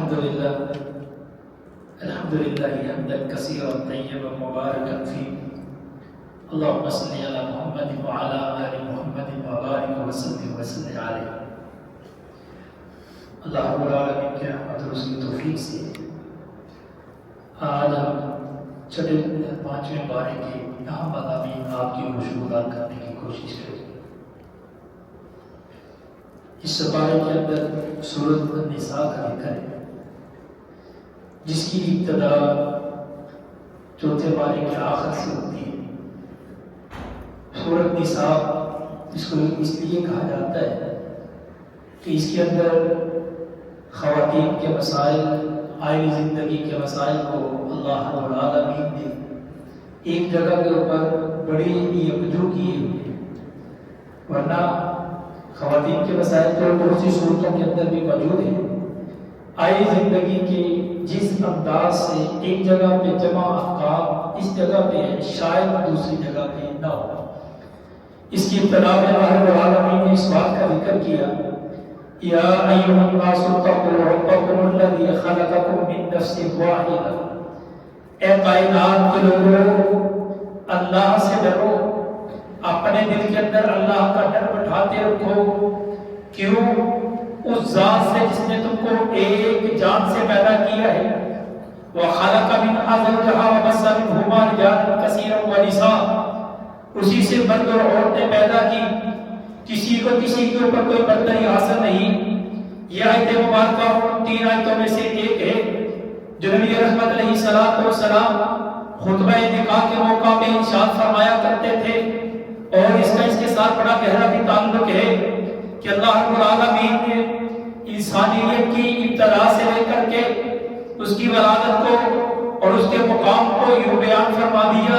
الحمد لله حمدا كثيرا طيبا مباركا فيه اللهم صل على محمد وعلى آل محمد وبارك وسلم عليه. اللہ رب العالمین کے رحمت اور اس کی توفیق سے آج ہم چھٹے 5ویں پارے کے اہم مضامین آپ کی مشغولات کرنے کی کوشش کریں. اس پارے کے اندر سورۃ النساء کا ذکر ہے جس کی ابتدا چوتھے پارے کے آخر سے ہوتی ہے. سورۃ نساء اس کو اس لیے کہا جاتا ہے کہ اس کے اندر خواتین کے مسائل، آئلی زندگی کے مسائل کو اللہ رب العالمین نے ایک جگہ کے اوپر بڑی یکجو کیے ہوئے ہیں. ورنہ خواتین کے مسائل تو بہت سی صورتوں کے اندر بھی موجود ہیں. آئلی زندگی کے جس انداز سے ایک جگہ پہ جمع احکام اس جگہ پہ شاید دوسری جگہ پہ نہ ہو. اس کی ابتدا میں اللہ رب العالمین نے اس بات کا ذکر کیا یا ایھا الناس اتقوا ربکم الذی خلقکم من نفس واحدہ. اے کائنات کے لوگوں، اللہ سے ڈرو، اپنے دل کے اندر اللہ کا ڈر بٹھاتے رکھو. کیوں؟ اس ذات سے جس نے تم کو ایک جان سے پیدا کیا ہے. وَخَلَقَ مِنْهَا زَوْجَهَا وَبَثَّ مِنْهُمَا رِجَالًا كَثِيرًا وَنِسَاءً. اسی سے مرد اور عورتیں پیدا کی. کسی کو کسی کے اوپر کوئی برتری حاصل نہیں. یہ آیت مبارکہ 3 آیتوں میں سے ایک ہے جو نبی رحمت علیہ السلام خطبہ نکاح کے موقع میں ارشاد فرمایا کرتے تھے. اور اس کا اس کے ساتھ بڑا گہرا بھی تعلق ہے کہ اللہ رب العالمین نے انسانیت کی ابتدا سے لے کر کے اس کی ولادت کو اور اس کے مقام کو یوں بیان فرما دیا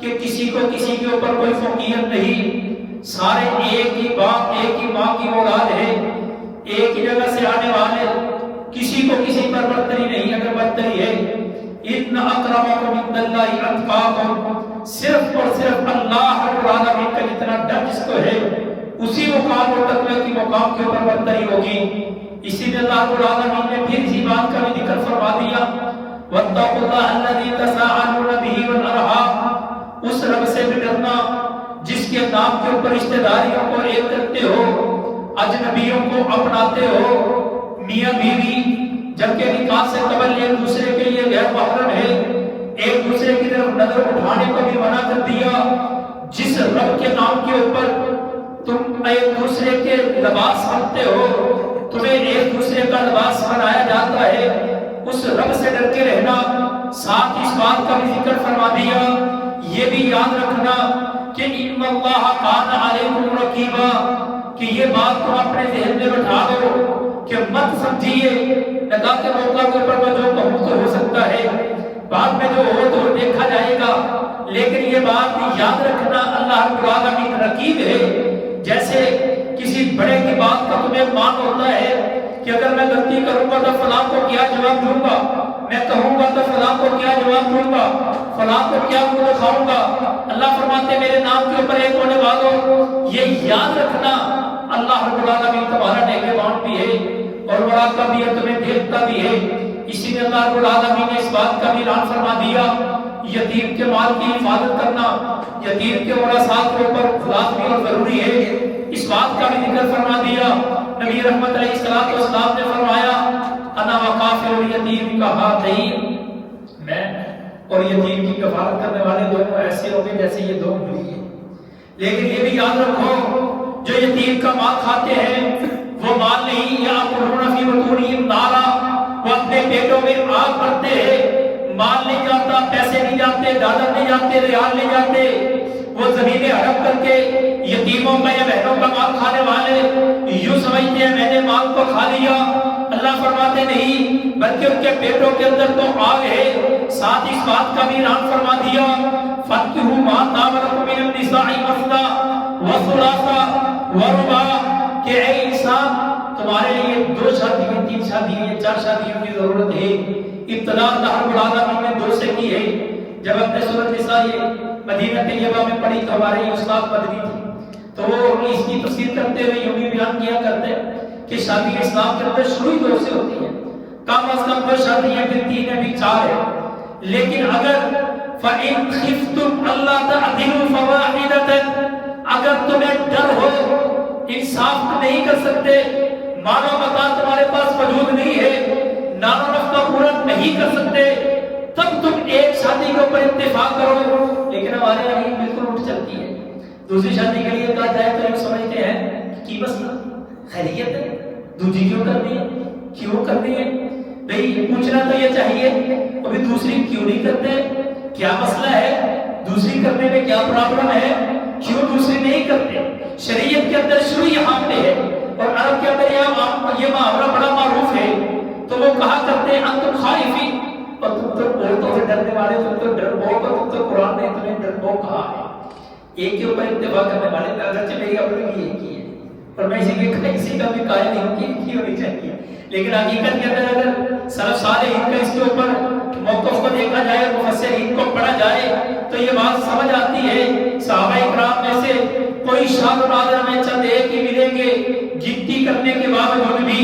کہ کسی کو کسی کے اوپر کوئی فوقیت نہیں. سارے ایک ہی باپ ایک ہی ماں کی اولاد ہے، ایک ہی جگہ سے آنے والے. کسی کو کسی پر برتری نہیں. اگر برتری ہے ان اکرمکم عند اللہ اتقاکم، صرف اور صرف اللہ رب العالمین کا جتنا ڈر جس کو ہے اسی مقام اور تقوی کی مقام کے اوپر برتری ہوگی. اسی لیے اللہ رب العالمین نے پھر اسی بات کا بھی ذکر فرما دیا واتقوا اللہ الذی تساءلون به والارحام. اس رب سے بھی ڈرنا جس کے نام کے اوپر رشتہ داریوں کو ایک کرتے ہو، اجنبیوں کو اپناتے ہو. میاں بیوی جبکہ نکاح سے قبل ایک دوسرے کے لیے غیر محرم ہے، ایک دوسرے کی طرف نظر اٹھانے کو بھی منع کر دیا. جس رب کے نام کے اوپر تم ایک دوسرے کے لباس پہنتے ہو، تمہیں ایک دوسرے کا لباس بنایا جاتا ہے، اس رب سے ڈر کے رہنا. ساتھ اس بات کا بھی ذکر فرما دیا یہ بھی یاد رکھنا کہ ان اللہ کان علیکم رقیبا، کہ یہ بات تم اپنے ذہن میں بٹھا دو کہ مت سمجھیے نکاح کے موقع کے اوپر میں جو کہوں تو ہو سکتا ہے، بعد میں جو ہو تو دیکھا جائے گا. لیکن یہ بات یاد رکھنا اللہ رب العالمین رقیب ہے. جیسے کسی بڑے کی بات کا تمہیں مان ہوتا ہے کہ اگر میں غلطی کروں گا تو فلاں کو کیا جواب دوں گا، میں کہوں گا تو فلاں کو کیا جواب دوں گا، فلاں کو کیا منہ دکھاؤں گا. اللہ فرماتے میرے نام کے اوپر ایک ہونے والوں، یہ یاد رکھنا اللہ رب العالمین تمہارا نگہبان بھی ہے اور مراقب بھی ہے، تمہیں دیکھتا بھی ہے. اسی لیے اللہ رب العالمین نے اس بات کا بھی اعلان فرما دیا یتیم کے مال کی حفاظت کرنا یتیم کے ورثات کے اوپر لازمی اور ضروری ہے. اس بات کا بھی ذکر فرما دیا. نبی رحمت علیہ السلام نے فرمایا انا وکافل الیتیم کہاتین، میں اور یتیم کی کفالت کرنے والے دونوں ایسے ہوں گے جیسے یہ دو انگلی ہیں. لیکن یہ بھی یاد رکھو جو یتیم کا مال کھاتے ہیں وہ مال نہیں، یاکلون فی بطونہم نارا، وہ اپنے پیٹوں میں آگ بھرتے ہیں. مال نہیں جاتا، پیسے نہیں جاتے، ڈالر نہیں جاتے، ریال نہیں جاتے. وہ زمینیں ہڑپ کر کے یتیموں کا یا بہنوں کا مال کھانے والے یوں سمجھتے ہیں میں نے مال کو کھا لیا. اللہ فرماتے نہیں بلکہ ان کے پیٹوں کے اندر تو آگ ہے. ساتھ اس بات کا بھی اعلان فرما دیا فَانكِحُوا مَا طَابَ لَكُم مِّنَ النِّسَاءِ مَثْنَىٰ وَثُلَاثَ وَرُبَاعَ، کہ اے انسان تمہارے لیے 2 شادی 3 شادی 4 شادیوں کی ضرورت ہے. ابتدا اللہ رب العالمین نے 2 سے کی ہے. جب اپنے سورۃ نساء مدینہ طیبہ میں پڑھی تو ہمارے استاد مدنی تھے تو وہ اس کی تفسیر کرتے ہوئے یوں بھی بیان کیا کرتے کہ شادی اسلام کے اندر شروع ہی 2 سے ہوتی ہے. کم از کم 2 شادیاں پھر 3 ہے بھی 4 ہے. لیکن اگر فَإِنْ خِفْتُمْ أَلَّا تَعْدِلُوا فَوَاحِدَةً، اگر تمہیں ڈر ہو انصاف تم نہیں کر سکتے، مال و متاع تمہارے پاس موجود نہیں ہے، نان و نفقہ پورا نہیں کر سکتے، تب تم ایک شادی کے اوپر اتفاق کرو. لیکن ہمارے یہاں یہ بالکل الٹ چلتی ہے. دوسری شادی کے لیے کہا جائے تو یہ سمجھتے ہیں کہ بس خیریت ہے، دوسری کیوں کرنی ہے، کیوں کرنی ہے بھئی، پوچھنا تو یہ چاہیے ابھی دوسری کیوں نہیں کرتے، کیا مسئلہ ہے، دوسری کرنے میں کیا پرابلم ہے، کیوں دوسری نہیں کرتے. شریعت کے اندر شروع یہاں پہ ہے، اور عرب کے اندر یہ محاورہ بڑا معروف ہے. تو وہ کہا کرتے ہیں انتم خائفین، اور تم تو عورتوں سے ڈرنے والے، تم تو ڈرپوک، اور تم تو قرآن نے تمہیں ڈرپوک کہا ہے. ایک کے اوپر اتفاق کرنے والے، اگرچہ میری اپنی بھی ایک ہی ہے اور میں کسی کا بھی قائل نہیں ہوں کہ ایک ہی ہونی چاہیے، لیکن حقیقت کے اندر اگر سلف صالحین کا اس کے اوپر موقف کو دیکھا جائے، مفسرین کو پڑھا جائے تو یہ بات سمجھ آتی ہے. صحابہ اکرام میں سے کوئی شاذ و نادر میں چند ایک ہی ملیں گے، گنتی کرنے کے باوجود بھی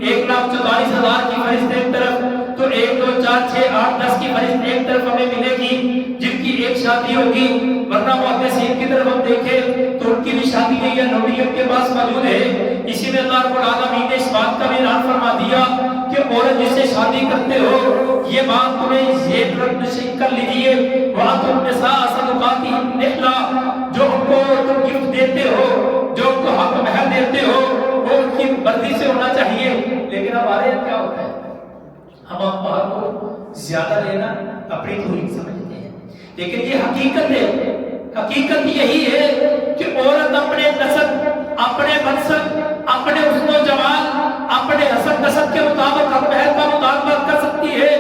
1,44,000 کی فہرست ایک طرف، تو 1 2 4 6 8 10 کی فہرست ایک طرف ہمیں ملے گی جن کی ایک شادی ہوگی. ورنہ محدثین کی طرف ہم دیکھیں تو ان کی بھی شادی نہیں ہے، نوعیت کے پاس موجود ہے. اسی میں اللہ رب العالمین نے اس بات کا بھی اعلان فرما دیا کہ عورت جس سے شادی کرتے ہو یہ بات تمہیں ذہن نشین کر لیجیے. وَآتُوا النِّسَاءَ صَدُقَاتِهِنَّ نِحْلًا، جو ان کو تم گفٹ دیتے ہو، جو ان کو حق مہر دیتے ہو، وہ ان کی مرضی سے ہونا چاہیے. لیکن ہمارے یہاں کیا ہوتا ہے، ہم مہر کو زیادہ لینا اپنی توہین سمجھتے ہیں. لیکن یہ حقیقت ہے، حقیقت یہی ہے کہ عورت اپنے نسب، اپنے منصب، اپنے حسن و جمال، اپنے حسب نسب کے مطابق حق مہر کا مطالبہ کر سکتی ہے،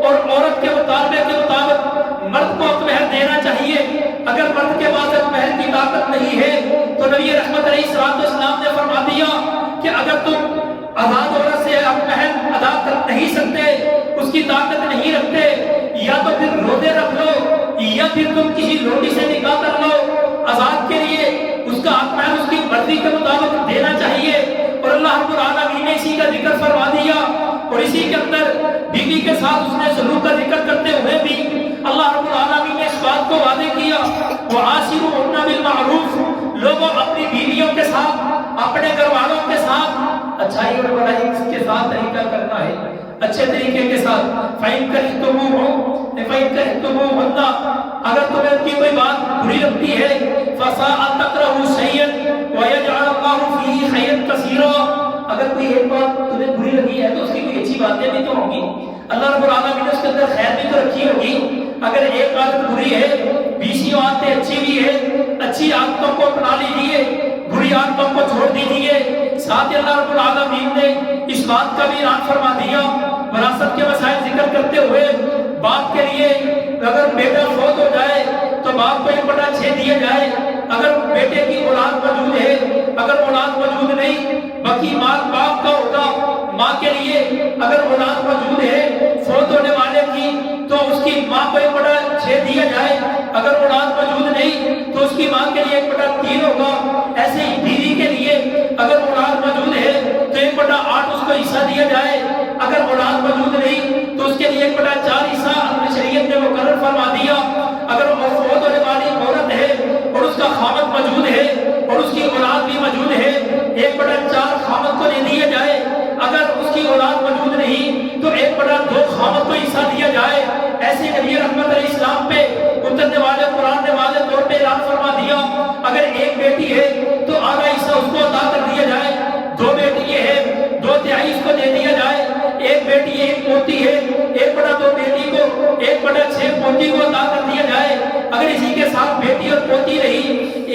اور عورت کے مطالبے کے مطابق مرد کو حق مہر دینا چاہیے. اگر مرد کے پاس حق مہر کی طاقت نہیں ہے تو نبی رحمت علیہ السلام نے فرما دیا کہ اگر تم آزاد عورت سے حق مہر ادا کر نہیں سکتے، اس کی طاقت نہیں رکھتے، یا تو پھر روزے رکھ لو یا پھر تم کسی لوٹی سے نکاح کر لو. آزاد کے لیے اس کا حق مہر اس کی مرضی کے مطابق دینا چاہیے. اور اللہ رب العالمین نے اسی کا ذکر فرما دیا، اور اسی کے اندر بیوی کے ساتھ اس نے سلوک کا ذکر کرتے ہوئے بھی اللہ رب العالمین نے اس بات کو واضح کیا وَعَاشِرُوهُنَّ بِالْمَعْرُوفِ، لوگوں اپنی بیویوں کے ساتھ، اپنے گھر والوں کے ساتھ اچھائی اور بڑائی کے ساتھ طریقہ کرنا ہے، اچھے طریقے کے ساتھ. فَإِن كَرِهْتُمُوهُنَّ، اگر تمہیں ان کی کوئی بات بری لگتی ہے، فَسَاءَ تَكْرَهُوا شَيْئًا وَيَجْعَلَ اللَّهُ فِيهِ خَيْرًا كَثِيرًا. اگر کوئی ایک بات تمہیں بری لگی ہے تو اس کی کوئی اچھی باتیں بھی تو ہوں گی، اللہ رب العالمین نے اس کے اندر خیر بھی تو رکھی ہوگی. اگر ایک عادت بری ہے، 20 عادتیں اچھی بھی ہے، اچھی عادتوں کو اپنا لیجیے، بری عادتوں کو چھوڑ دیجیے. ساتھ ہی اللہ رب العالمین نے اس بات کا بھی اعلان فرما دیا وراثت کے مسائل ذکر کرتے ہوئے، باپ کے لیے اگر بیٹا فوت ہو جائے تو باپ کو 1/6 دیا جائے. اگر بیٹے کی اولاد موجود ہے، اگر اولاد موجود نہیں، باقی مال باپ کا ہوگا. ماں کے لیے اگر اولاد موجود ہے فوت ہونے والے کی تو اس کی ماں کو 1/6 دیا جائے. اگر اولاد موجود نہیں تو اس کی ماں کے لیے 1/3 ہوگا. ایسے ہی بیوی کے لیے اگر اولاد موجود ہے تو 1/8 اس کو حصہ دیا جائے. اگر اولاد موجود نہیں تو اس کے لیے 1/4 حصہ شریعت نے مقرر فرما دیا. اگر وہ فوت ہونے والی عورت ہے اور اس کا خامد موجود ہے اور اس کی اولاد بھی موجود ہے، 1/4 خامد کو دے دیا جائے. اگر اس کی اولاد موجود نہیں تو 1/2 خامد کو حصہ دیا جائے. ایسے نبی رحمت علیہ السلام پہ اترنے والے قرآن نے واضح طور پہ اعلان فرما دیا اگر ایک بیٹی ہے تو آدھا حصہ اس کو عطا کر دیا جائے. 2 بیٹی ہے 2/3 اس کو دے دیا جائے. ایک بیٹی ہے، ایک پوتی ہے، 1/2 بیٹی کو، 1/6 پوتی کو عطا کر دیا جائے. اگر اسی کے ساتھ بیٹی اور پوتی رہی،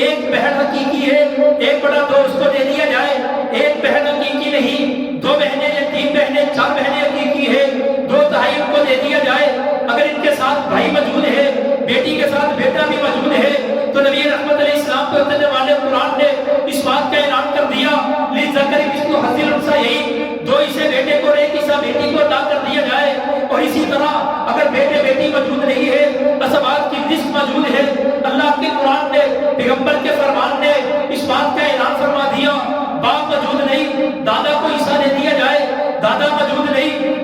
ایک بہن حقیقی ہے، 1/2 اس کو دے دیا جائے. ایک بہن حقیقی نہیں، 2 بہنیں یا 3 بہنیں 4 بہنیں حقیقی ہے، 2/2 ان کو دے دیا جائے. اگر ان کے ساتھ بھائی موجود ہے، بیٹی کے ساتھ بیٹا بھی موجود ہے تو نبی رحمت علیہ السلام کو اترنے والے قرآن نے اس بات کا اعلان کر دیا لِلذَّكَرِ مِثْلُ حَظِّ الْأُنثَيَيْنِ، 2 حصے بیٹے کو اور 1 حصہ بیٹی کو عطا کر دیا جائے. اور اسی طرح اگر بیٹے بیٹی موجود نہیں ہے، اسبات کی نصف موجود ہے، اللہ کے قرآن نے، پیغمبر کے فرمان نے اس بات کا اعلان فرما دیا باپ موجود نہیں، دادا کو حصہ دے دیا جائے. دادا موجود نہیں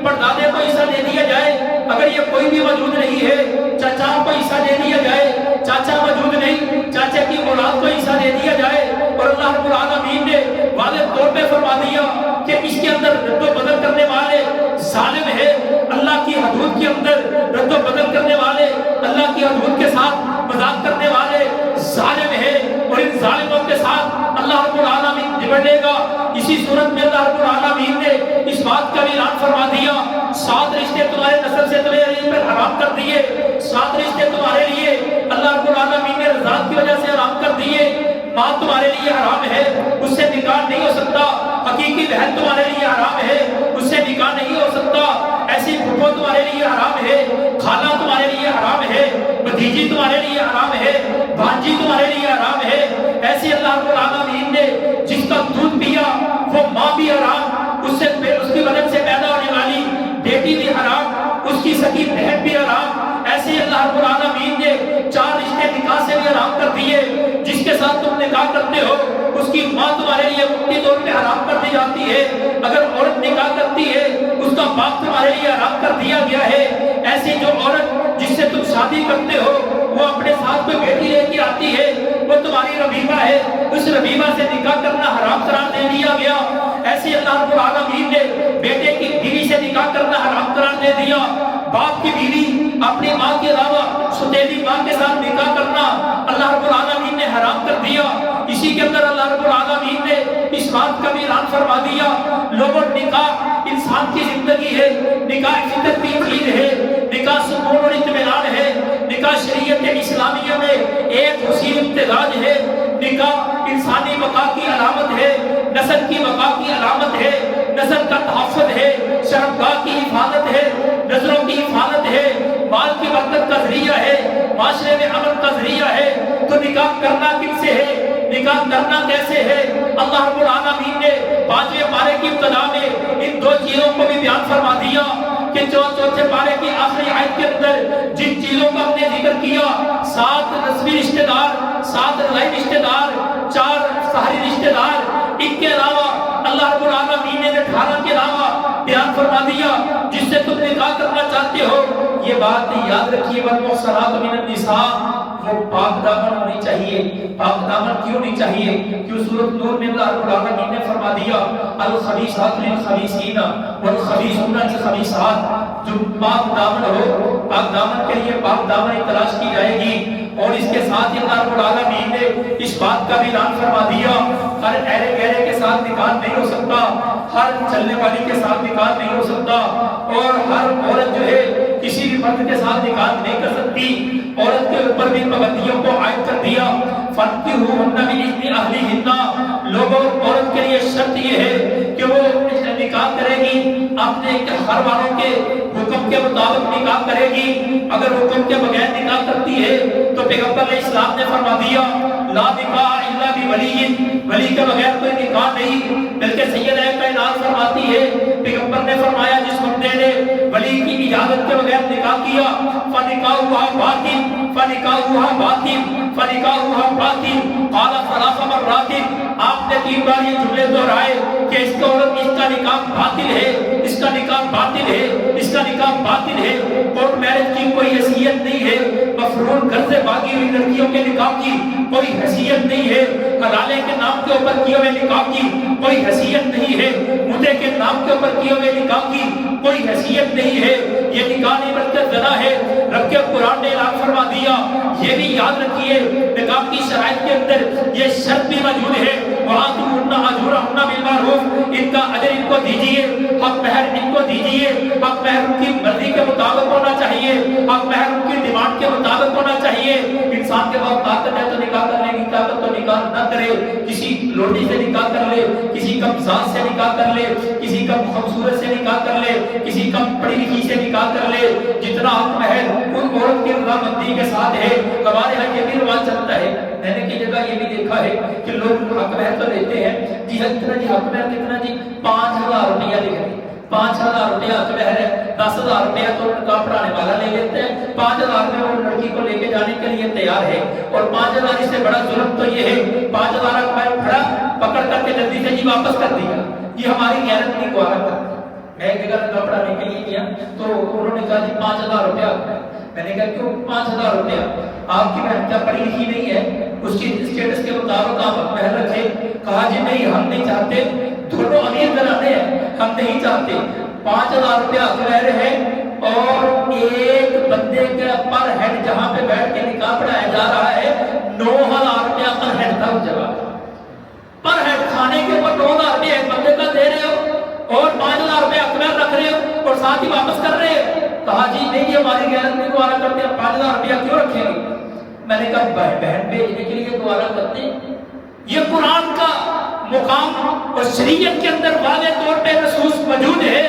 لیے کوئی بھی موجود نہیں ہے، چچا کو حصہ دے دیا جائے، چاچا موجود نہیں، چاچا کی اولاد کو حصہ دے دیا جائے، اور اللہ رب العالمین نے واضح طور پہ فرما دیا کہ اس کے اندر رد و بدل کرنے والے ظالم ہے، اللہ کی حدود کے اندر رد و بدل کرنے والے، اللہ کی حدود کے ساتھ مذاق کرنے والے ظالم ہے، اور ان ظالموں کے ساتھ اللہ رب العالمین نمٹے گا۔ اسی صورت میں اللہ رب العالمین نے اس بات کا بھی اعلان فرما دیا، 7 رشتے تمہارے نسل سے تمہارے پر حرام کر دیے، 7 رشتے تمہارے لیے اللہ رب العالمین نے رضاعت کی وجہ سے حرام کر دیے۔ ماں تمہارے لیے حرام ہے، اس سے نکاح نہیں ہو سکتا، حقیقی بہن تمہارے لیے حرام ہے، اس سے نکاح نہیں ہو سکتا، ایسی پھپھو تمہارے لیے حرام ہے، خالہ تمہارے لیے حرام ہے، بھتیجی تمہارے لیے حرام ہے، بھانجی تمہارے لیے حرام ہے۔ ایسے اللہ رب العالمین نے جس کا دودھ پیا وہ ماں بھی حرام، اس کی بدن سے پیدا ہونے والی بیٹی بھی حرام، اس کی سکی بہن بھی حرام۔ ایسے اللہ رب العالمین نے 4 رشتے نکاح سے بھی حرام کر دیے، جس کے ساتھ تم نکاح کرتے ہو اس کی ماں تمہارے لیے مکمل طور پہ حرام کر دی جاتی ہے، اگر عورت نکاح کرتی ہے اس کا باپ تمہارے لیے حرام کر دیا گیا ہے۔ ایسی جو عورت جس سے تم شادی کرتے ہو وہ اپنے ساتھ کوئی بیٹی لے کے آتی ہے، وہ تمہاری ربیبہ ہے، اس ربیبہ سے نکاح کرنا حرام قرار دے دیا گیا۔ ایسے اللہ رب العالمین نے بیٹے کی بیوی سے نکاح کرنا حرام قرار دے دیا، باپ کی بیوی اپنی ماں کے علاوہ سوتیلی ماں کے ساتھ نکاح کرنا اللہ رب العالمین نے حرام کر دیا۔ اسی کے اندر اللہ رب العالمین نے اس بات کا بھی اعلان فرما دیا، لوگوں نکاح انسان کی زندگی ہے، نکاح عزت کی چیز ہے، نکاح سکون اور اطمینان ہے، نکاح شریعت اسلامیہ میں ایک حسین امتزاج ہے، نکاح انسانی بقا کی علامت ہے، نسل کی بقا کی علامت ہے، نسل کا تحفظ ہے، شرمگاہ کی حفاظت ہے، نظروں کی حفاظت ہے، مال کی برکت کا ذریعہ ہے، معاشرے میں امن کا ذریعہ ہے۔ تو نکاح کرنا کن سے ہے، نکاح کرنا کیسے ہے؟ اللہ رب العالمین نے 5ویں پارے کی ابتدا میں ان 2 چیزوں کو بھی بیان فرما دیا کہ چوتھے پارے کی آخری آیت کے اندر جن چیزوں کا ہم نے ذکر کیا، 7 نسبی رشتہ دار، 7 رضاعی رشتہ دار، 4 سہری رشتہ دار، ان کے علاوہ اللہ رب العالمین نے 18 کے علاوہ بیان فرما دیا جس سے تم نکاح کرنا چاہتے ہو۔ یہ بات یاد رکھیے، والمحصنات من النساء، وہ پاک دامن ہونی چاہیے۔ پاک دامن کیوں نہیں چاہیے؟ کیوں سورۃ نور میں اللہ رب العالمین نے فرما دیا الخبیثات للخبیثین والخبیثون للخبیثات، جو پاک دامن ہو، پاک دامن کے لیے پاک دامن تلاش کی جائے گی۔ اور اس کے ساتھ اللہ رب العالمین نے اس بات کا بھی اعلان فرما دیا، ہر اہل گہرے کے ساتھ نکاح نہیں ہو سکتا، ہر چلنے والی کے ساتھ نکاح نہیں ہو سکتا، اور ہر عورت جو ہے کسی بھی مرد کے ساتھ نکاح نہیں کر سکتی۔ عورت کے اوپر بھی پابندیوں کو عائد کر دیا، فَانكِحُوهُنَّ بِإِذْنِ أَهْلِهِنَّ، لوگوں عورت کے لیے شرط یہ ہے کہ وہ نکاح کرے گی اپنے گھر والوں کے حکم کے مطابق نکاح کرے گی۔ اگر حکم کے بغیر نکاح کرتی ہے تو پیغمبر علیہ السلام نے فرما دیا لا نکاح الا بولی، ولی کے بغیر کوئی نکاح نہیں، بلکہ سیدہ کائنات فرماتی ہے، پیغمبر نے فرمایا جس بندے نے ولی کی اجازت کے بغیر نکاح کیا فنکاحها باطل، فنکاحها باطل، فنکاحها باطل، قال 3 مرات، آپ نے 3 بار یہ جملے دہرائے کہ اس کا نکاح باطل ہے، اس کا نکاح باطل ہے، اس کا نکاح باطل ہے۔ کورٹ میرج کی کوئی حیثیت نہیں ہے، مفرور گھر سے بھاگی ہوئی لڑکیوں کے نکاح کی کوئی حیثیت نہیں ہے، حلالے کے نام کے اوپر کیے ہوئے نکاح کی کوئی حیثیت نہیں ہے، مدعے کے نام کے اوپر کیے ہوئے نکاح کی کوئی حیثیت نہیں ہے۔ یہ نکاح نہیں بلکہ زنا ہے۔ رب کے قرآن نے اعلان فرما دیا، یہ بھی یاد رکھیے نکاح کی شرائط کے اندر یہ شرط بھی موجود ہے، وَآتُوهُنَّ أُجُورَهُنَّ بِالْمَعْرُوفِ، ان کا اجر ان کو دیجیے، حق مہر ان کو دیجیے، حق مہر ان کی مرضی کے مطابق ہونا چاہیے، حق مہر ان کی ڈیمانڈ کے مطابق ہونا چاہیے۔ انسان کے پاس طاقت ہے تو نکاح کرنے کی طاقت تو نکاح نہ کرے، کسی لوٹی سے نکاح کر لے، کسی کم ذات سے نکاح کر لے، کسی کم خوبصورت سے نکاح کر لے، کسی کم پڑھی لکھی سے نکاح کر لے، جتنا حق مہر ان عورت کی رضامندی کے ساتھ ہے۔ ہمارے ہاں یہ بھی رواج چلتا ہے، میں نے کئی جگہ یہ بھی دیکھا ہے کہ لوگ حق مہر تو لیتے ہیں، جی کتنا جی حق مہر کتنا جی 5000 روپیہ لکھ رہے ہیں، 5000 روپیہ حق مہر ہے، 10000 روپیہ تو نکاح پڑھانے والا لے لیتے ہیں، 5000 میں وہ لڑکی کو لے کے جانے کے لیے تیار ہے، اور 5000 سے بڑا ظلم تو یہ ہے 5000 حق مہر پڑھا، پکڑ کر کے جلدی سے جی واپس کر دیا۔ یہ ہماری غیرت نہیں گوارا کرتی۔ میں ایک جگہ نکاح پڑھانے کے لیے گیا تو انہوں نے کہا جی 5,000 روپیہ. میں نے کہا کیوں 5,000 روپیہ؟ آپ کی بہن کیا پڑھی لکھی نہیں ہے؟ اس کی اسٹیٹس کے مطابق آپ محل رکھے. کہا جی نہیں ہم نہیں چاہتے, دونوں امیر گھرانے ہیں, ہم نہیں چاہتے. 5,000 روپیہ اکویر ہے اور ایک بندے کا پر ہیڈ جہاں پہ بیٹھ کے نکاح پڑھایا جا رہا ہے 9,000 روپیہ پر ہیڈ تھا اس جگہ پر ہیڈ. کھانے کے اوپر 9,000 روپیہ ایک بندے کا دے رہے ہو اور 5,000 روپیہ اکویر رکھ رہے ہو اور ساتھ ہی واپس کر رہے ہو. کہا جی نہیں یہ ہماری غیرت میں گوارا کرتے ہیں, 5,000 روپیہ کیوں رکھیں گے؟ میں نے کہا بہن بھیجنے کے لیے گوارا کرتے ہیں. یہ قرآن کا مقام اور شریعت کے اندر واضح طور پہ نصوص موجود ہے.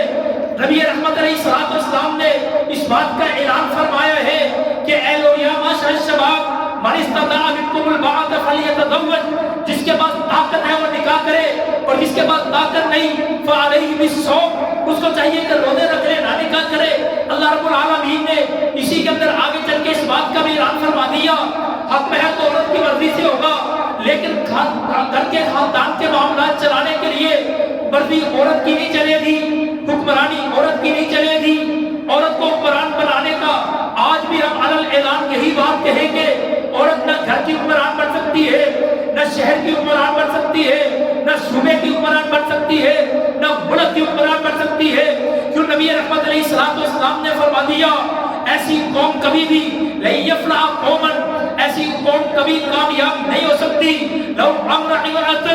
نبی رحمت علیہ السلام نے اس بات کا اعلان فرمایا ہے کہ اے لوگ یا معاشر الشباب من استطاع منکم الباءۃ فلیتزوج, جس کے پاس طاقت ہے وہ نکاح کرے اور جس کے پاس طاقت نہیں فعلیہ بالصوم, اس کو چاہیے کہ روزے رکھ لے نہ نکاح کرے. اللہ رب العالمین نے اسی کے اندر آگے چل کے اس بات کا بھی اعلان فرما دیا حق محض تو عورت کی مرضی سے ہوگا, لیکن گھر کے خاندان کے معاملات چلانے کے لیے مرضی عورت کی نہیں چلے گی, حکمرانی عورت کی نہیں چلے گی. عورت کو حکمران بنانے کا آج بھی ہم علل اعلان یہی بات کہیں گے. عورت نہ گھر کی حکمران بن سکتی ہے, نہ شہر کی حکمران بن سکتی ہے, نہ صوبے کی حکمران بن سکتی ہے, نہ ملک کی حکمران بن سکتی ہے. کیوں نبی رحمت علیہ السلام نے فرما دیا ایسی قوم کبھی بھی لن یفلح قوما, ایسی قوم کبھی کامیاب نہیں ہو سکتی لو امر امرأۃ,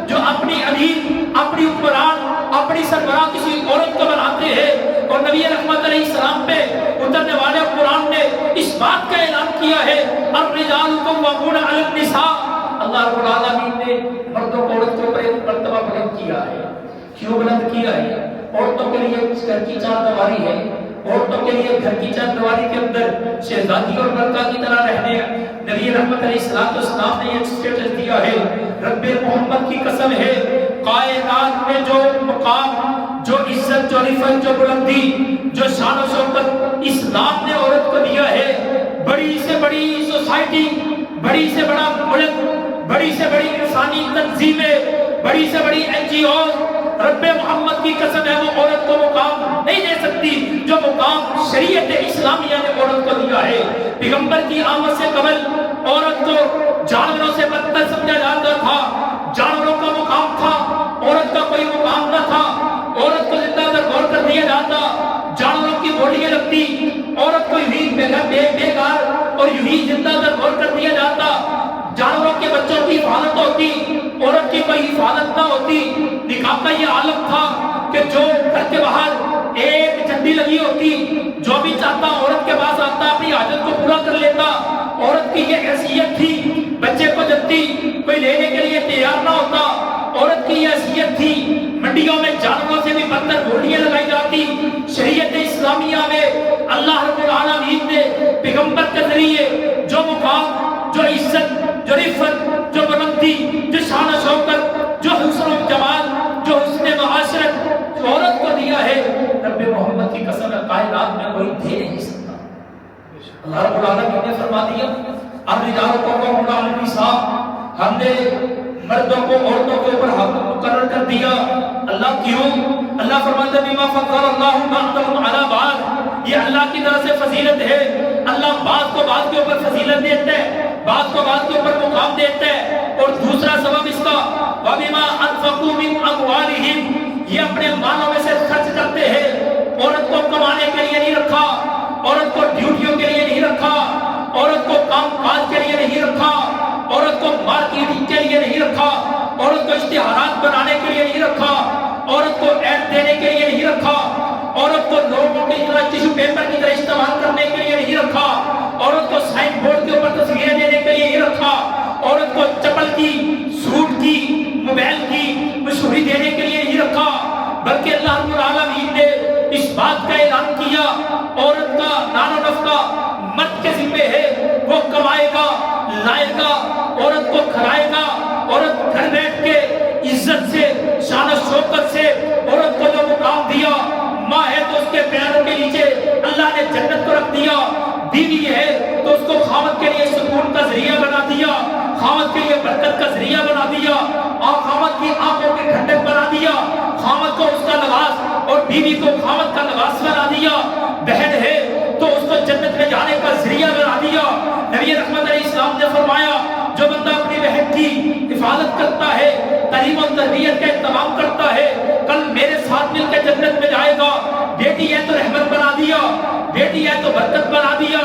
جو اپنی امیر اپنی حکمران اپنی سربراہ کسی عورت کو بناتے ہیں. اور نبی رحمت علیہ السلام پہ اترنے والے قرآن نے اس بات کا اعلان کیا ہے الرجال قوامون علی النساء. اللہ رب العالمین نے مردوں کو عورت کے اوپر ایک مرتبہ بلند کیا ہے. کیوں بلند کیا ہے؟ عورتوں کے لیے گھر کی چار دیواری ہے, عورتوں کے لیے گھر کی چار دیواری کے اندر شہزادی اور ملکہ کی طرح رہنے. نبی رحمت علیہ السلام نے یہ اسٹیٹس دیا ہے, رب محمد کی قسم ہے کائنات میں جو مقام, جو عزت, جو رفعت, جو بلندی, جو شان و شوکت اسلام نے عورت کو دیا ہے, بڑی سے بڑی سوسائٹی, بڑی سے بڑا ملک, بڑی سے بڑی انسانی تنظیمیں, بڑی سے بڑی NGOs, رب محمد کی قسم ہے وہ عورت کو مقام نہیں دے سکتی جو مقام شریعت اسلامیہ نے عورت کو دیا ہے. پیغمبر کی آمد سے قبل عورت کو جانوروں سے بدتر سمجھا جاتا تھا, جانوروں کا مقام تھا, عورت کا کوئی مقام نہ تھا. عورت کو زندہ در غور کر دیا جاتا, جانوروں کی بولیاں لگتی, عورت کو یوں ہی بیکار اور یوں ہی زندہ در غور کر دیا جاتا. جانوروں کے بچوں کی حفاظت ہوتی, عورت کی کوئی حفاظت نہ ہوتی. نکاح کا یہ عالم تھا کہ جو گھر کے باہر ایک جھنڈی لگی ہوتی, جو بھی چاہتا عورت کے پاس آتا, اپنی حاجت کو پورا کر لیتا. عورت کی یہ حیثیت تھی, بچے کو جلدی کوئی لینے کے لیے تیار نہ ہوتا. عورت کی یہ حیثیت تھی, منڈیوں میں جانوروں سے بھی بدتر بولیاں لگائی جاتی. شریعت اسلامیہ میں اللہ رب العالمین نے پیغمبر کے ذریعے جو مقام, جو عزت, جو رفعت, جو بلندی, جو شان و شوکت, جو حسن و جمال, جو حسن معاشرت عورت کو دیا ہے, رب محمد کی قسم کائنات میں کوئی دے نہیں سکتا. اللہ رب العالمین نے فرما دیا الرجال قوامون علی النساء, ہم نے مردوں کو عورتوں کے اوپر حق مقرر کر دیا. اللہ کیوں؟ اللہ فرماتا ہے بما فضل اللہ بعضهم علی بعض, یہ اللہ کی طرف سے فضیلت ہے. اللہ بعض کو بعض کے اوپر فضیلت دیتا ہے, بعض کو بعض کے اوپر مقام دیتا ہے. اور دوسرا سبب اس کا وبما انفقوا من اموالهم, یہ اپنے مالوں میں سے خرچ کرتے ہیں. عورت کو کمانے کے لیے نہیں رکھا, عورت کو ڈیوٹیوں کے لیے نہیں رکھا, عورت کو کام کاج کے لیے نہیں رکھا, عورت کو مارکیٹنگ کے لیے نہیں رکھا, عورت کو اشتہارات بنانے کے لیے نہیں رکھا, عورت کو ایڈ دینے کے لیے نہیں رکھا, عورت کو لوگوں کی طرح ٹیشو پیپر کی طرح استعمال کرنے کے لیے نہیں رکھا, عورت کو سائن بورڈ کے اوپر تصویریں دینے کے لیے نہیں رکھا, عورت کو چپل کی, سوٹ کی, موبائل کی مشہوری دینے کے لیے نہیں رکھا. بلکہ اللہ رب العالمین نے اس بات کا اعلان کیا عورت کا نان و نفقہ مرد کے ذمہ ہے, وہ کمائے گا, لائے گا, عورت کو کھلائے گا. عورت گھر بیٹھ کے عزت سے, شان و شوکت سے عورت کو جو مقام دیا, ماں ہے تو اس کے پیروں کے نیچے اللہ نے جنت کو رکھ دیا, بیوی ہے تو اس کو خاوند کے لیے سکون کا ذریعہ بنا دیا, خاوند کے لیے برکت کا ذریعہ بنا دیا, اور خاوند کی آنکھوں کے ٹھنڈک بنا دیا, خامد کو اس کا لباس اور بیوی کو خامد کا لباس بنا دیا، بہن ہے تو اس کو جنت میں جانے کا ذریعہ بنا دیا۔ نبی رحمت علیہ السلام نے فرمایا جو بندہ اپنی بہن کی حفاظت کرتا ہے، تعلیم و تربیت کا اہتمام کرتا ہے، کل میرے ساتھ مل کے جنت میں جائے گا۔ بیٹی ہے تو رحمت بنا دیا، بیٹی ہے تو برکت بنا دیا،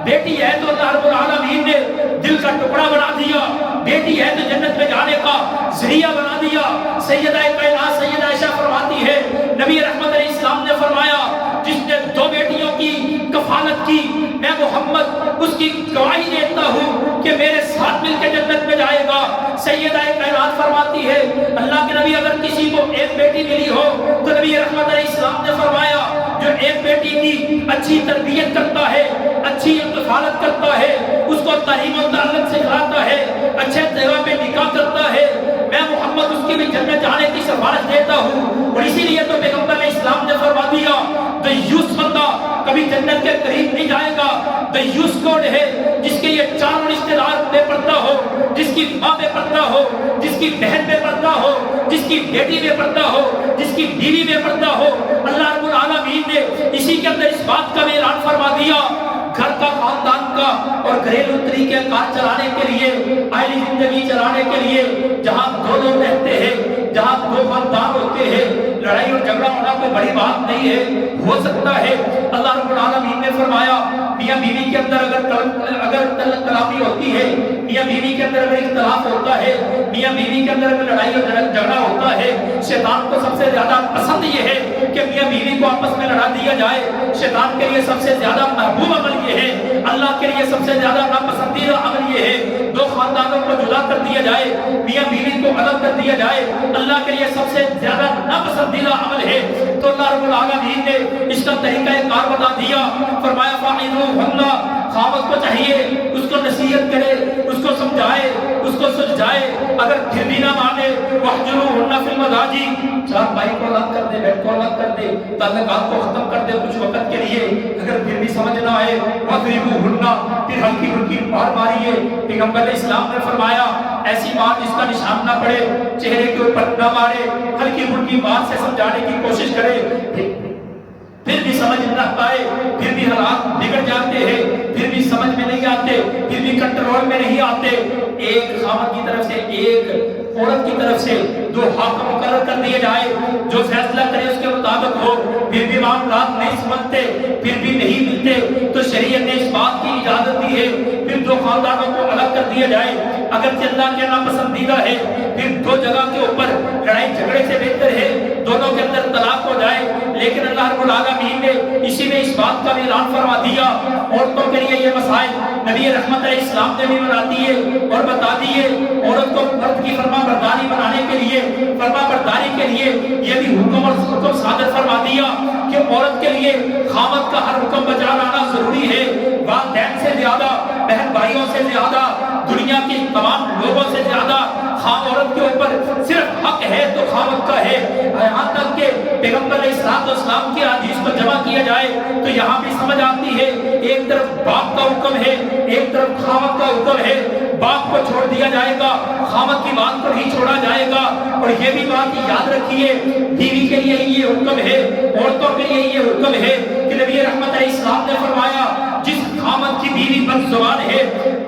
بیٹی ہے تو اللہ رب العالمین نے دل کا ٹکڑا بنا دیا، بیٹی ہے تو جنت میں جانے کا ذریعہ بنا دیا۔ سیدہ کائنات سیدہ عائشہ فرماتی ہے نبی رحمت علیہ السلام نے فرمایا جس نے 2 بیٹیوں کی کفالت کی، میں محمد اس کی گواہی دیتا ہوں کہ میرے ساتھ مل کے جنت میں جائے گا۔ سیدہ کائنات فرماتی ہے اللہ کے نبی اگر کسی کو ایک بیٹی ملی ہو تو نبی رحمت علیہ السلام نے فرمایا جو ایک بیٹی کی اچھی تربیت کرتا ہے، اچھی کفالت کرتا ہے، اس کو تعلیم و تعلق سکھاتا ہے، اچھے جگہ پہ نکاح کرتا ہے، میں محمد اس کی بھی جنت جانے کی سفارش دیتا ہوں۔ اور اسی لیے تو پیغمبر علیہ السلام نے فرما دیا دیوس بندہ کبھی جنت کے قریب نہیں جائے گا۔ دیوس کون ہے؟ جس کے یہ 4 رشتے دار بے پردہ ہو، جس کی ماں بے پردہ ہو، جس کی بہن بے پردہ ہو، جس کی بیٹی بے پردہ ہو، جس کی بیوی بے پردہ ہو۔ اللہ رب العالمین نے اسی کے اندر اس بات کا بھی اعلان فرما دیا گھر کا، خاندان کا اور گھریلو طریقے کار چلانے کے لیے، آئلی زندگی چلانے کے لیے، جہاں 2 لوگ رہتے ہیں، جہاں 2 خاندان ہوتے ہیں، لڑائی اور جھگڑا ہونا کوئی بڑی بات نہیں ہے، ہو سکتا ہے۔ اللہ رب العالمین نے فرمایا میاں بیوی کے اندر اگر طلاق کلامی ہوتی ہے، میاں بیوی کے اندر اگر اختلاف ہوتا ہے، میاں بیوی کے اندر اگر لڑائی اور جھگڑا ہوتا ہے، شیطان کو سب سے زیادہ پسند یہ ہے کہ میاں بیوی کو آپس میں لڑا دیا جائے۔ شیطان کے لیے سب سے زیادہ محبوب عمل یہ ہے، اللہ کے لیے سب سے زیادہ ناپسندیدہ عمل یہ ہے 2 خاندانوں کو جدا کر دیا جائے، میاں بیوی کو الگ کر دیا جائے، اللہ کے لیے سب سے زیادہ ناپسندیدہ عمل ہے۔ تو اللہ رب العالمین نے اس کا طریقہ کار بتا دیا، فرمایا فاعلوہن، خاوند کو چاہیے اس کو نصیحت کرے، اس کو سمجھائے، اس کو سلجھائے، اگر پھر بھی نہ مانے واہجروہن فی المضاجع، 4 بھائی کو الگ کر دے، بیٹھ کو الگ کر دے، تعلقات کو ختم کر دے کچھ وقت کے لیے، اگر پھر بھی سمجھ نہ آئے واضربوہن، پھر ہلکی پھلکی مار ماریے۔ پیغمبر اسلام نے فرمایا ایسی مار جس کا نشان نہ پڑے، چہرے کے اوپر نہ مارے، ہلکی پھلکی بات سے سمجھانے کی کوشش کرے، پھر بھی سمجھ نہ پائے، پھر بھی حالات بگڑ جاتے ہیں، پھر بھی سمجھ میں نہیں آتے، پھر بھی کنٹرول میں نہیں آتے، ایک خاوند کی طرف سے ایک عورت کی طرف سے 2 حاکم مقرر کر دیے جائے، جو فیصلہ کرے اس کے مطابق ہو، پھر بھی معاملات نہیں سمجھتے، پھر بھی نہیں ملتے، تو شریعت نے اس بات کی اجازت دی ہے پھر 2 خاندانوں کو الگ کر دیا جائے۔ اگر اللہ کے ناپسندیدہ ہے پھر 2 جگہ کے اوپر لڑائی جھگڑے سے بہتر ہے دونوں کے اندر طلاق ہو جائے، لیکن اللہ رب العالمین نے اسی میں اس بات کا بھی اعلان فرما دیا عورتوں کے لیے یہ مسائل نبی رحمت علیہ السلام نے بھی بنا دیے اور بتا دیے۔ عورت کو مرد کی فرما برداری بنانے کے لیے، فرما برداری کے لیے یہ بھی حکم صادر فرما دیا کہ عورت کے لیے خاوند کا ہر حکم بجا لانا ضروری ہے، والدین سے زیادہ، بہن بھائیوں سے زیادہ، دنیا کی تمام لوگوں سے زیادہ عورت کے اوپر صرف حق ہے تو خاوند کا ہے۔ یہاں تک کہ پیغمبر علیہ السلام کی حدیث کو جمع کیا جائے تو یہاں بھی سمجھ آتی ہے، ایک طرف باپ کا حکم ہے، ایک طرف خاوند کا حکم ہے، باپ کو چھوڑ دیا جائے گا، خاوند کی بات کو نہیں چھوڑا جائے گا۔ اور یہ بھی بات یاد رکھیے بیوی کے لیے یہ حکم ہے، عورتوں کے لیے یہ حکم ہے کہ نبی رحمت علیہ السلام نے فرمایا جس خاوند کی بیوی بد زبان ہے،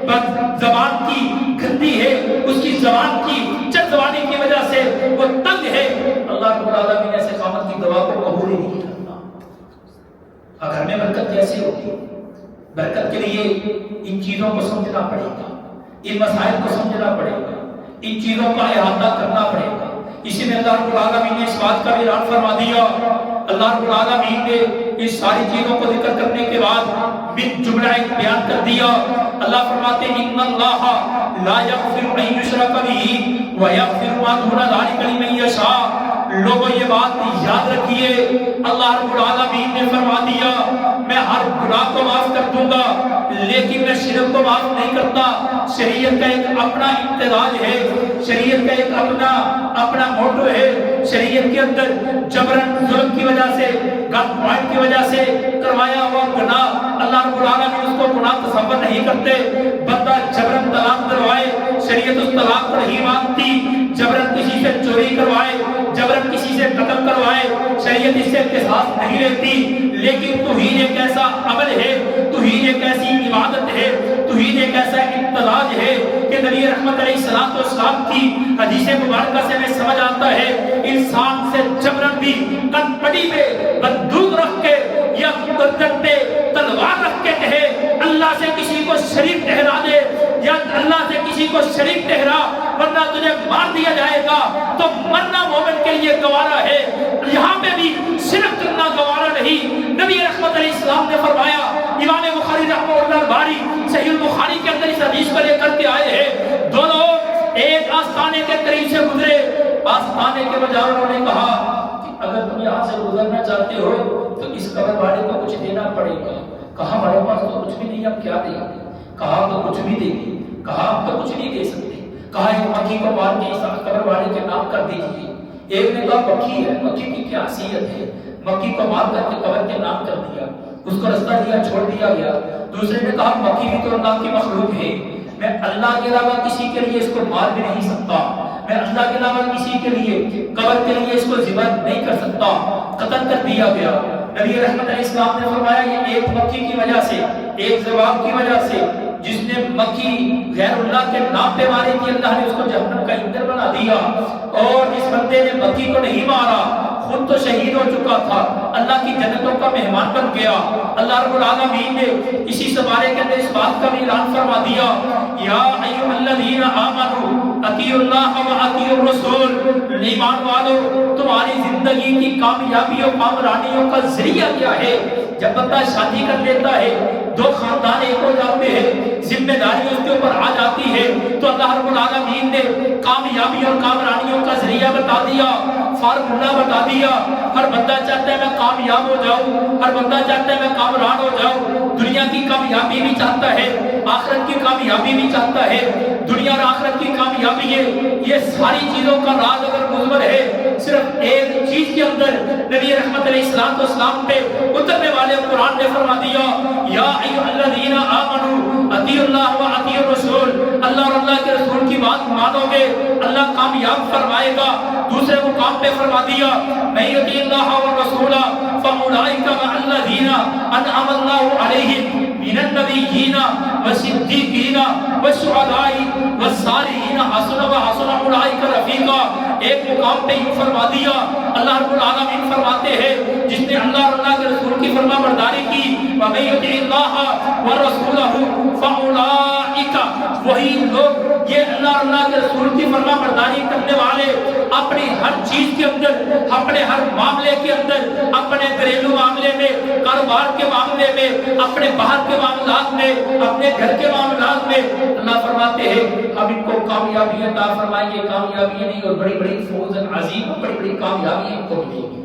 بد زبان کی گندی ہے، اس کی زبان کی چد زبانی کی وجہ سے وہ تنگ ہے، اللہ رب العالمین ایسے خاوند کی دعا کو قبول ہی نہیں کرتا۔ گھر میں برکت کیسے ہوگی؟ برکت کے لیے ان چیزوں کو سمجھنا پڑے گا، ان مسائل کو سمجھنا پڑے گا، ان چیزوں کا احاطہ کرنا پڑے گا۔ اسی میں اللہ رب العالمین نے اس بات کا بھی اعلان فرما دیا۔ اللہ رب العالمین نے اس ساری چیزوں کو ذکر کرنے کے بعد من جملہ ایک بیان کر دیا۔ اللہ فرماتے ہیں ان اللہ لا یغفر ان یشرک بہ ویغفر ما دون ذلک لمن یشاء۔ لوگوں یہ بات یاد رکھیے، اللہ رب العالمین نے فرما دیا میں ہر گناہ کو معاف کر دوں گا لیکن میں شرک کو معاف نہیں کرتا۔ شریعت کا ایک اپنا امتزاج ہے، شریعت کا ایک اپنا موٹو ہے۔ شریعت کے اندر جبرن ظلم کی وجہ سے، گن پوائنٹ کی وجہ سے کروایا ہوا گناہ اللہ رب العالمین اس کو گناہ تصور نہیں کرتے۔ بندہ جبرن طلاق کروائے، شریعت اس طلاق کو نہیں مانتی۔ جبرن کسی سے چوری کروائے، جبرن کسی سے قتل کروائے، شریعت اس سے قصاص نہیں لیتی، لیکن توحید ایک ایسا عمل ہے، توحید ایک ایسی عبادت ہے، توحید ایک ایسا امتزاج ہے کہ نبی رحمت علیہ الصلوۃ والسلام کی حدیث مبارکہ سے ہمیں سمجھ آتا ہے انسان سے جبرن بھی کن پٹی پہ بندوق رکھ کے یا گردن پہ تلوار رکھ کے کہے اللہ سے کسی کو شریک ٹھہرا دے یا اللہ سے کسی کو شریک ٹھہرا ورنہ تجھے مار دیا جائے گا، تو مرنا مومن کے لیے گوارا ہے، یہاں پہ بھی شرک کرنا گوارا نہیں۔ نبی رحمت علیہ السلام نے فرمایا، امام بخاری رحمہ اللہ باری صحیح البخاری کے اندر اس حدیث کو لے کر کے آئے ہیں، دو لوگ ایک آستانے کے قریب سے گزرے، آستانے کے بجائے انہوں نے کہا کہ اگر تم یہاں سے گزرنا چاہتے ہو تو اس قبر والے کو کچھ دینا پڑے گا۔ کہا ہمارے پاس تو کچھ بھی نہیں، ہم کیا دیں گے؟ کہا تو کچھ بھی دیں گے، کہا ہم تو کچھ نہیں دے سکتے۔ کہا ایک مکھی کو مار کے اس قبر والے کے نام کر دیجیے۔ ایک نے کہا مکھی ہے، مکھی کی کیا حیثیت ہے، مکھی کو مار کر کے قبر کے نام کر دیا، اس کو رستہ دیا، چھوڑ دیا گیا۔ دوسرے نے کہا مکھی بھی تو اللہ کی مخلوق ہے، میں اللہ کے علاوہ کسی کے لیے اس کو مار بھی نہیں سکتا، میں اللہ کے علاوہ کسی کے لیے قبر کے لیے اس کو ذبح نہیں کر سکتا، قتل کر دیا گیا۔ نبی رحمت علیہ السلام نے فرمایا یہ ایک مکھی کی وجہ سے، ایک زبان کی وجہ سے جس نے مکھی غیر اللہ کے نام پہ ماری تھی، اللہ نے اس کو جہنم کا ایندھن بنا دیا، اور جس بندے نے مکھی کو نہیں مارا خود تو شہید ہو چکا تھا، اللہ کی جنتوں کا مہمان بن گیا۔ اللہ رب العالمین نے اسی سپارے کے اندر اس بات کا بھی اعلان فرما دیا، یا ایھا الذین آمنوا اطیعوا اللہ و اطیعوا الرسول، ایمان والو تمہاری زندگی کی کامیابی و کامرانیوں کا ذریعہ کیا ہے؟ جب بندہ شادی کر لیتا ہے، دو خاندان ایک ہو جاتے ہیں، ذمہ داری اس کے اوپر آ جاتی ہے، تو اللہ رب العالمین نے کامیابی اور کامرانیوں کا ذریعہ بتا دیا، فارمولہ بتا دیا۔ ہر بندہ چاہتا ہے میں کامیاب ہو جاؤں، ہر بندہ چاہتا ہے میں کامران ہو جاؤں، دنیا کی کامیابی بھی چاہتا ہے، آخرت کی کامیابی بھی چاہتا ہے، دنیا اور آخرت کی کامیابی ہے۔ یہ ساری چیزوں کا راز اگر مضمر ہے صرف ایک چیز کے اندر، نبی رحمت علیہ السلام پہ اترنے والے قرآن نے فرما دیا، یا ایھا الذین آمنوا اطیعوا اللہ و اطیعوا الرسول، اللہ اور اللہ کے رسول کی بات مانو گے اللہ کامیاب فرمائے گا۔ دوسرے مقام پہ فرما دیا، من یطیع اللہ والرسول فاولئک مع الذین انعم اللہ علیہم من النبیین والصدیقین والشہداء والصالحین حسن اولئک رفیقا۔ ایک مقام پہ یوں فرما دیا، اللہ رب العالمین فرماتے ہیں جس نے اللہ اور اللہ کے رسول کی فرما برداری کی، وَمَن يُطِعِ اللَّهَ وَرَسُولَهُ فَأُولَٰئِكَ، وہی لوگ یہ اللہ اور اللہ کے رسول کی فرما برداری کرنے والے اپنی ہر چیز کے اندر، اپنے ہر معاملے کے اندر، اپنے گھریلو معاملے میں، کاروبار کے معاملے میں، اپنے باہر کے معاملات میں، اپنے گھر کے معاملات میں، اللہ فرماتے ہیں ہم ان کو کامیابی عطا فرمائیں گے۔ کامیابی نہیں اور بڑی بڑی فوز عظیم، بڑی بڑی کامیابی ان کو ملے گی۔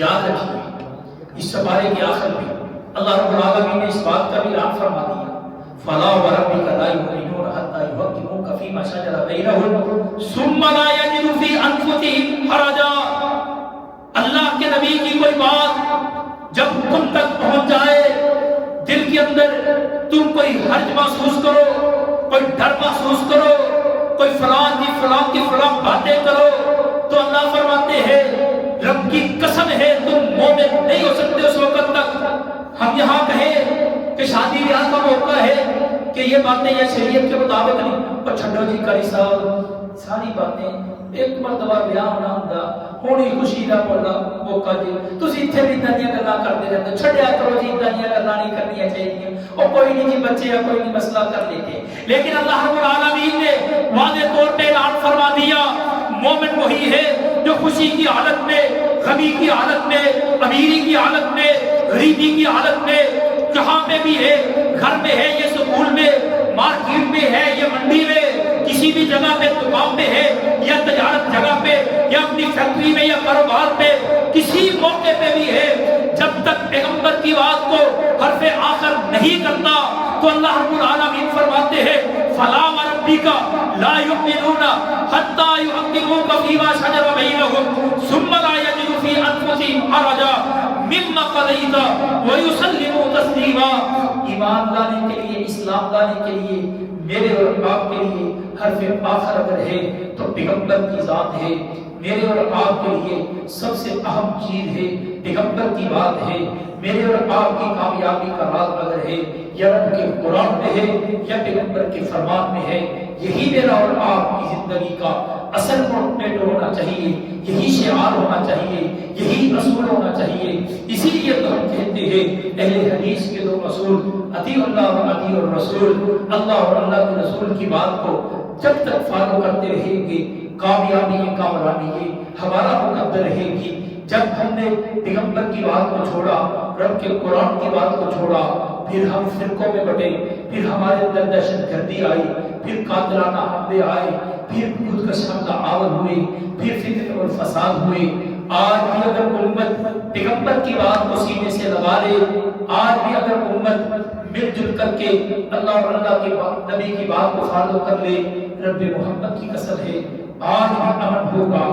یاد رکھیے اس سپارے کے آخر میں اللہ رب العالمین نے اس بات کا بھی اعلان فرما دیا، فَلَا وَرَبِّكَ لَا يُؤْمِنُونَ حَتَّىٰ يُحَكِّمُوكَ فِيمَا شَجَرَ بَيْنَهُمْ ثُمَّ لَا يَجِدُوا فِي أَنفُسِهِمْ حَرَجًا۔ اللہ کے نبی کی کوئی بات جب تم تک پہنچ جائے، دل کے اندر تم کوئی حرج محسوس کرو، کوئی ڈر محسوس کرو، کوئی فلاں کی فلاں باتیں کرو، تو اللہ فرماتے ہیں رب کی قسم ہے تم مومن نہیں ہو سکتے اس وقت تک۔ ہم یہاں کہیں کہ شادی بیاہ کا موقع ہے کہ یہ باتیں یا شریعت کے مطابق نہیں، اور چھڈو جی کاری صاحب ساری باتیں ایک مرتبہ بیاہ ہونا ہوندا ہونی خوشی دا بولا موقع جی تسی ایتھے بھی اتنا دیاں گلاں کردے رہندے، چھڈیا کرو جی اتنا دیاں گلاں نہیں کرنیاں چاہیے، اور کوئی نہیں جی بچے یا کوئی نہیں مسئلہ کر لیتے۔ لیکن اللہ رب العالمین نے واضح طور پہ اعلان فرما دیا مومن وہی ہے جو خوشی کی حالت میں، غمی کی حالت میں، امیری کی حالت میں، غریبی کی حالت میں، جہاں پہ بھی ہے، گھر میں ہے یہ سکول میں، مارکیٹ میں ہے یہ منڈی میں، کسی بھی جگہ پہ دکان پہ ہے یا تجارت جگہ پہ یا اپنی فیکٹری میں یا کاروبار پہ، کسی موقع پہ بھی ہے، جب تک پیغمبر کی بات کو حرف آخر نہیں کرتا تو اللہ رب العالمین فرماتے ہیں فَلَا وَرَبِّكَ لَا يُؤْمِنُونَ حَتَّىٰ يُحَكِّمُوكَ فِيمَا شَجَرَ بَيْنَهُمْ ثُمَّ لَا يَجِدُوا فِي أَنفُسِهِمْ حَرَجًا مِّمَّا قَضَيْتَ وَيُسَلِّمُوا تَسْلِيمًا۔ ایمان لانے کے لیے، اسلام لانے کے لیے، میرے اور آپ کے لیے حرف آخر اگر ہے تو پیغمبر کی ذات ہے. میرے اور آپ کے لیے سب سے اہم چیز ہے پیغمبر کی بات ہے. میرے اور آپ کی کامیابی کا راز اگر ہے یا رب کے قرآن میں ہے یا پیغمبر کے فرمان میں ہے. یہی میرا اور آپ کی زندگی کا اصل موٹیو ہونا چاہیے, یہی شعار ہونا چاہیے, یہی اصول ہونا چاہیے. اسی لیے تو ہم کہتے ہیں اہل حدیث کے دو اصول اطیع اللہ و اطیع الرسول. اللہ اور اللہ کے رسول کی بات کو جب تک فالو کرتے رہیں گے کامیابی کامرانی ہمارا مقدر رہے گی. جب ہم نے پیغمبر کی بات کو چھوڑا, رب کے قرآن کی بات کو چھوڑا, پھر ہم فرقوں میں بٹے, پھر ہمارے اندر دہشت گردی آئی, پھر قاتلانہ حملے آئے, پھر خودکش حملہ آور ہوئے, پھر فتنہ اور فساد ہوئے. آج بھی اگر امت پیغمبر کی بات کو سینے سے لگا لے, آج بھی اگر امت مل جل کر کے اللہ اور اللہ کے نبی کی بات کو فالو کر لے, رب محمد کی قسم ہے آج بھی امن ہوگا,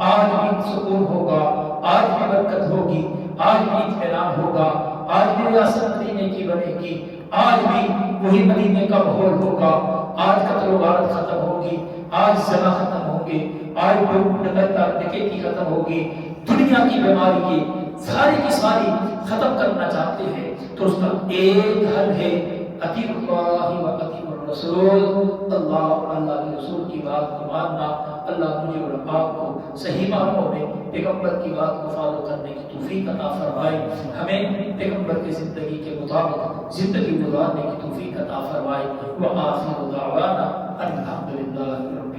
آج بھی سکون ہوگا, آج بھی برکت ہوگی, آج بھی اطمینان ہوگا, آج بھی ریاست مدینے کی بنے گی, آج بھی وہی مدینے کا ماحول ہوگا. آج قتل و غارت ختم ہوگی, آج زنا ختم ہوں گے, آج ڈکیتی ختم ہوگی. دنیا کی بیماری یہ ساری کی ساری ختم کرنا چاہتے ہیں تو اس کا ایک حل ہے اطیع اللہ و اطیع الرسول. اللہ اور اللہ کے رسول کی بات کو ماننا. اللہ مجھے اور آپ کو صحیح معنوں میں پیغمبر کی بات کو فالو کرنے کی توفیق عطا فرمائے. ہمیں پیغمبر کی زندگی کے مطابق زندگی گزارنے کی توفیق عطا فرمائے. وآخر دعوانا الحمدللہ.